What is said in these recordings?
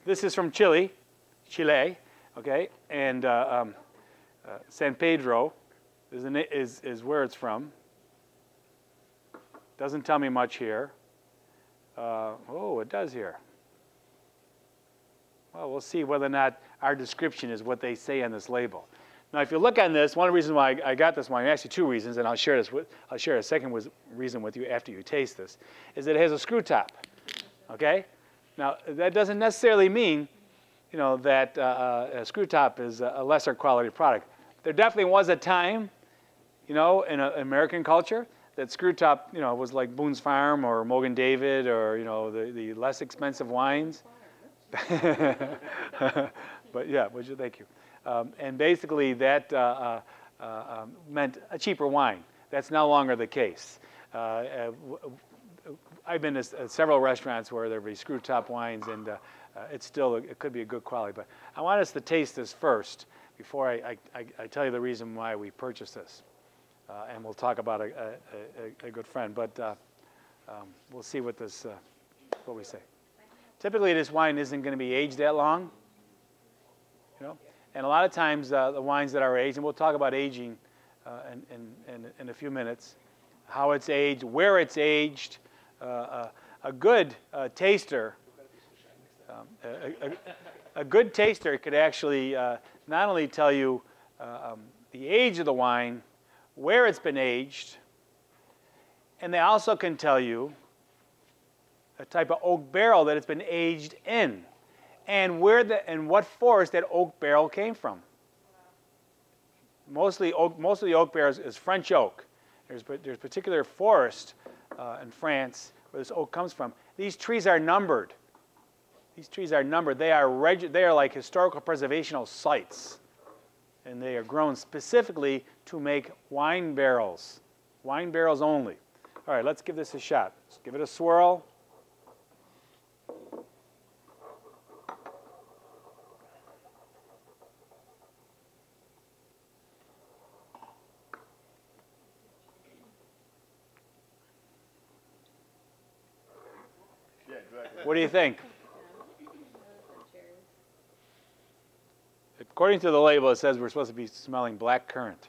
This is from Chile, okay, and San Pedro is where it's from. Doesn't tell me much here. Oh, it does here. Well, we'll see whether or not our description is what they say on this label. Now, if you look on this, one of the reasons why I got this wine, actually two reasons, and I'll share a second reason with you after you taste this, is that it has a screw top. Okay? Now, that doesn't necessarily mean, you know, that a screw top is a lesser quality product. There definitely was a time, you know, in American culture that screw top, you know, was like Boone's Farm or Mogan David or, you know, the less expensive wines. But yeah, thank you. And basically that meant a cheaper wine. That's no longer the case. I've been to several restaurants where there be screw top wines, and it could be a good quality. But I want us to taste this first before I tell you the reason why we purchased this. And we'll talk about a good friend. But we'll see what we say. Typically, this wine isn't going to be aged that long, you know. And a lot of times, the wines that are aged, and we'll talk about aging in a few minutes, how it's aged, where it's aged. A good taster, a good taster could actually not only tell you the age of the wine, where it's been aged, and they also can tell you a type of oak barrel that it's been aged in, and what forest that oak barrel came from. Most of the oak barrels is French oak. There's particular forest in France where this oak comes from. These trees are numbered. These trees are numbered. They are like historical preservational sites, and they are grown specifically to make wine barrels only. All right, let's give this a shot. Let's give it a swirl. What do you think? According to the label, it says we're supposed to be smelling black currant.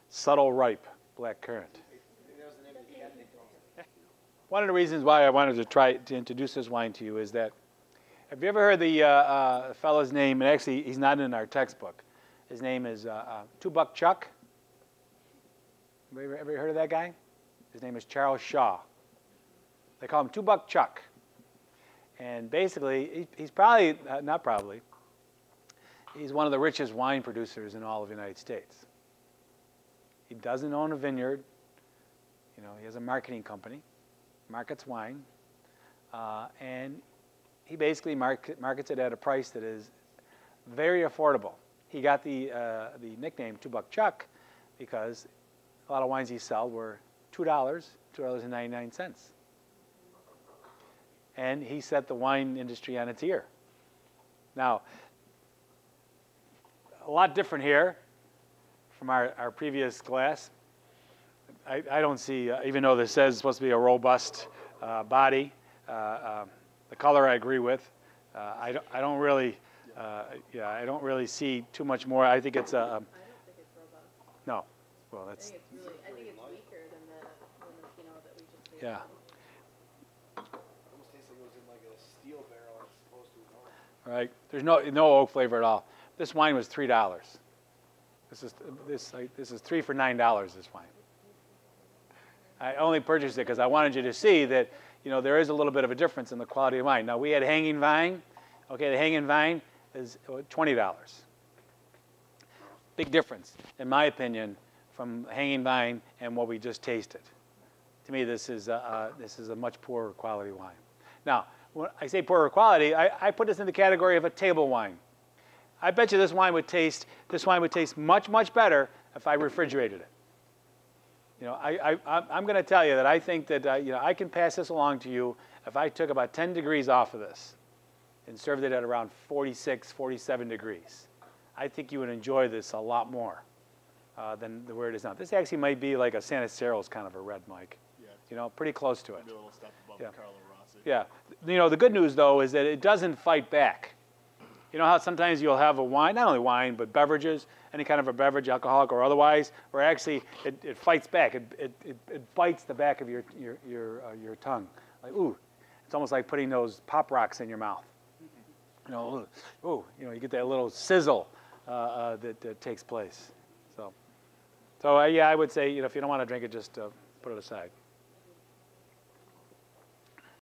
Subtle, ripe black currant. One of the reasons why I wanted to try to introduce this wine to you is that, have you ever heard the fellow's name? And actually, he's not in our textbook. His name is Two Buck Chuck. Ever heard of that guy? His name is Charles Shaw. They call him Two Buck Chuck. And basically, he's probably, not probably, he's one of the richest wine producers in all of the United States. He doesn't own a vineyard. You know, he has a marketing company, markets wine, and he basically markets it at a price that is very affordable. He got the nickname Two Buck Chuck because a lot of wines he sold were $2.99. And he set the wine industry on its ear. Now, a lot different here from our previous glass. I don't see, even though this says it's supposed to be a robust body, the color I agree with. I don't really see too much more. I think it's a. I don't think it's robust. No, well that's. I think it's weaker than the Pinot that we just tasted. Yeah. Right. There's no oak flavor at all. This wine was $3. This is 3 for $9. This wine. I only purchased it because I wanted you to see that, you know, there is a little bit of a difference in the quality of wine. Now we had Hanging Vine. Okay, the Hanging Vine is $20. Big difference, in my opinion, from Hanging Vine and what we just tasted. To me, this is a much poorer quality wine. Now, when I say poorer quality, I put this in the category of a table wine. I bet you this wine would taste much, much better if I refrigerated it. You know, I'm going to tell you that I think that you know, I can pass this along to you if I took about 10 degrees off of this and served it at around 46, 47 degrees. I think you would enjoy this a lot more than where it is now. This actually might be like a Santa Cero's kind of a red, Mike. Yeah. You know, pretty close to it. Maybe a little step above yeah. the Carlo Rossi. Yeah. You know, the good news, though, is that it doesn't fight back. You know how sometimes you'll have a wine, not only wine, but beverages, any kind of a beverage, alcoholic or otherwise, where actually it fights back. It bites the back of your tongue. Like, ooh, it's almost like putting those Pop Rocks in your mouth. You know, ooh, you know, you get that little sizzle that takes place. So yeah, I would say, you know, if you don't want to drink it, just put it aside.